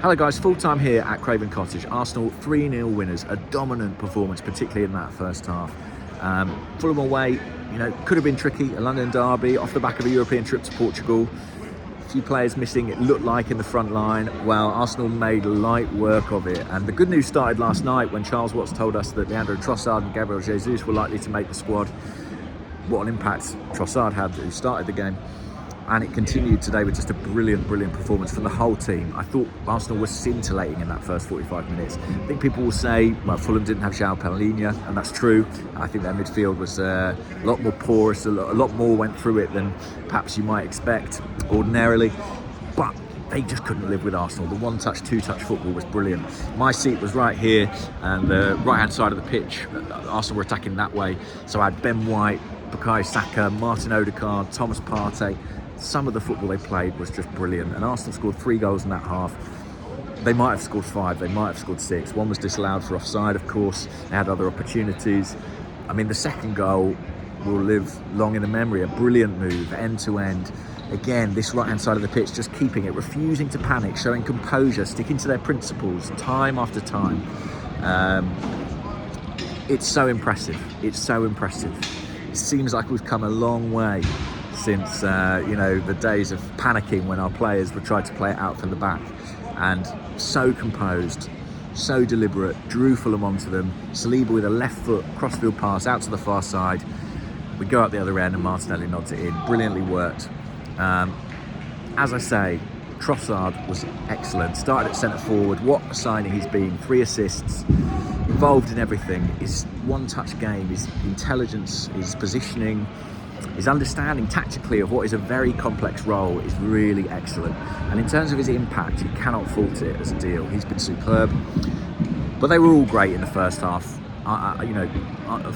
Hello guys, full time here at Craven Cottage. Arsenal 3-0 winners, a dominant performance, particularly in that first half. Fulham away, could have been tricky, a London derby, off the back of a European trip to Portugal. A few players missing, it looked like, in the front line. Well, Arsenal made light work of it. And the good news started last night when Charles Watts told us that Leandro Trossard and Gabriel Jesus were likely to make the squad. What an impact Trossard had, who started the game. And it continued today with just a brilliant performance from the whole team. I thought Arsenal was scintillating in that first 45 minutes. I think people will say, well, Fulham didn't have João Palhinha, and that's true. I think their midfield was a lot more porous, a lot more went through it than perhaps you might expect ordinarily. But they just couldn't live with Arsenal. The one-touch, two-touch football was brilliant. My seat was right here, and the right-hand side of the pitch, Arsenal were attacking that way. So I had Ben White, Bukayo Saka, Martin Odegaard, Thomas Partey. Some of the football they played was just brilliant, and Arsenal scored 3 goals in that half. They might have scored 5, they might have scored 6. One was disallowed for offside, of course. They had other opportunities. I mean, the second goal will live long in the memory. A brilliant move, end to end. Again, this right-hand side of the pitch, just keeping it, refusing to panic, showing composure, sticking to their principles time after time. It's so impressive. It's so impressive. It seems like we've come a long way since the days of panicking when our players would try to play it out from the back. And so composed, so deliberate, drew Fulham onto them. Saliba with a left foot crossfield pass out to the far side. We go up the other end and Martinelli nods it in. Brilliantly worked. As I say, Trossard was excellent. Started at centre forward. What a signing he's been. 3 assists. Involved in everything. His one-touch game, his intelligence, his positioning, his understanding tactically of what is a very complex role is really excellent. And in terms of his impact, you cannot fault it as a deal. He's been superb. But they were all great in the first half.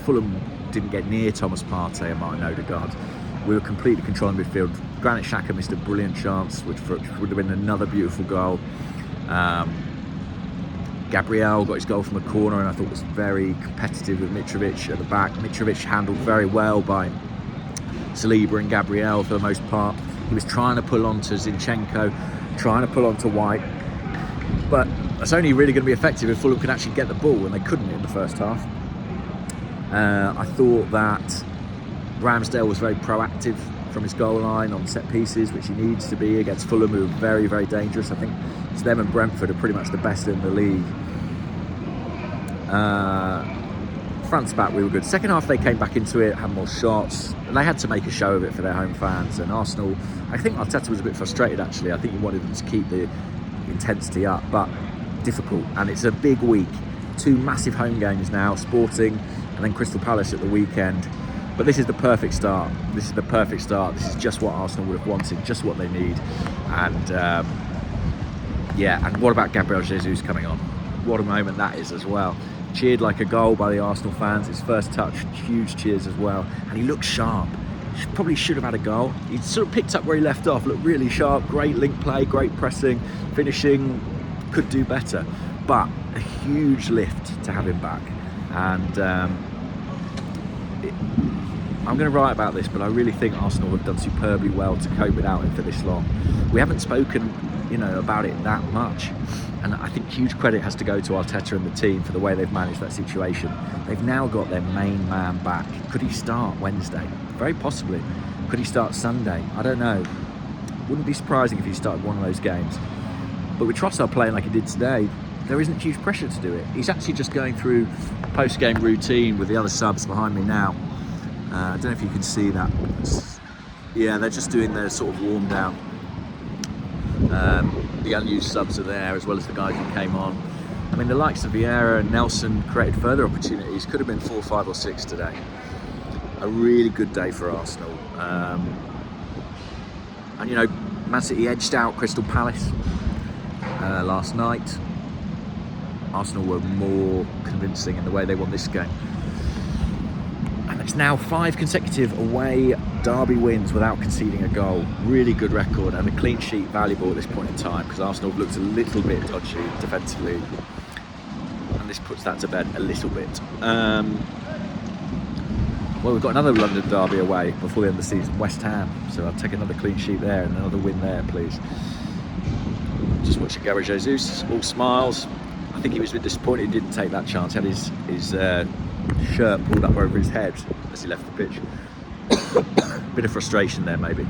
Fulham didn't get near Thomas Partey and Martin Odegaard. We were completely controlling midfield. Granit Xhaka missed a brilliant chance, which would have been another beautiful goal. Gabriel got his goal from a corner, and I thought was very competitive with Mitrovic at the back. Mitrovic handled very well by Saliba and Gabriel for the most part. He was trying to pull on to Zinchenko, trying to pull on to White, but that's only really going to be effective if Fulham can actually get the ball, and they couldn't in the first half. I thought that Ramsdale was very proactive from his goal line on set pieces, which he needs to be against Fulham, who are very dangerous. I think it's them and Brentford are pretty much the best in the league. Front to back, we were good. Second half, they came back into it, had more shots, and they had to make a show of it for their home fans. And Arsenal, I think Arteta was a bit frustrated, actually. I think he wanted them to keep the intensity up, but difficult. And it's a big week. 2 massive home games now, Sporting and then Crystal Palace at the weekend. But this is the perfect start. This is the perfect start. This is just what Arsenal would have wanted, just what they need. And and what about Gabriel Jesus coming on? What a moment that is as well. Cheered like a goal by the Arsenal fans. His first touch, huge cheers as well. And he looked sharp. Probably should have had a goal. He sort of picked up where he left off, looked really sharp, great link play, great pressing, finishing, could do better. But a huge lift to have him back. And I'm going to write about this, but I really think Arsenal have done superbly well to cope without him for this long. We haven't spoken, about it that much. And I think huge credit has to go to Arteta and the team for the way they've managed that situation. They've now got their main man back. Could he start Wednesday? Very possibly. Could he start Sunday? I don't know. Wouldn't be surprising if he started one of those games. But with Trossard playing like he did today, there isn't huge pressure to do it. He's actually just going through post-game routine with the other subs behind me now. I don't know if you can see that. Yeah, they're just doing their sort of warm down. The unused subs are there, as well as the guys who came on. I mean, the likes of Vieira and Nelson created further opportunities. Could have been 4, 5 or 6 today. A really good day for Arsenal. Man City edged out Crystal Palace last night. Arsenal were more convincing in the way they won this game. And it's now 5 consecutive away derby wins without conceding a goal. Really good record, and a clean sheet valuable at this point in time, because Arsenal have looked a little bit dodgy defensively, and this puts that to bed a little bit. Well, we've got another London derby away before the end of the season, West Ham, so I'll take another clean sheet there and another win there, please. Just watching Gabriel Jesus, all smiles. I think he was a bit disappointed he didn't take that chance. Had his shirt pulled up over his head as he left the pitch. Bit of frustration there, maybe.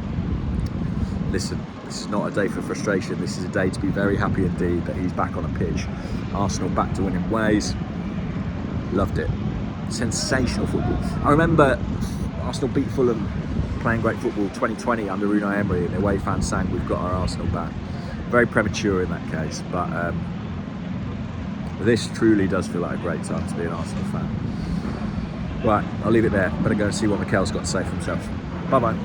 Listen, this is not a day for frustration. This is a day to be very happy indeed that he's back on a pitch. Arsenal back to winning ways. Loved it. Sensational football. I remember Arsenal beat Fulham playing great football 2020 under Unai Emery, and the away fans sang, "We've got our Arsenal back." Very premature in that case, but this truly does feel like a great time to be an Arsenal fan. Right, I'll leave it there. Better go and see what Mikel's got to say for himself. Bye-bye.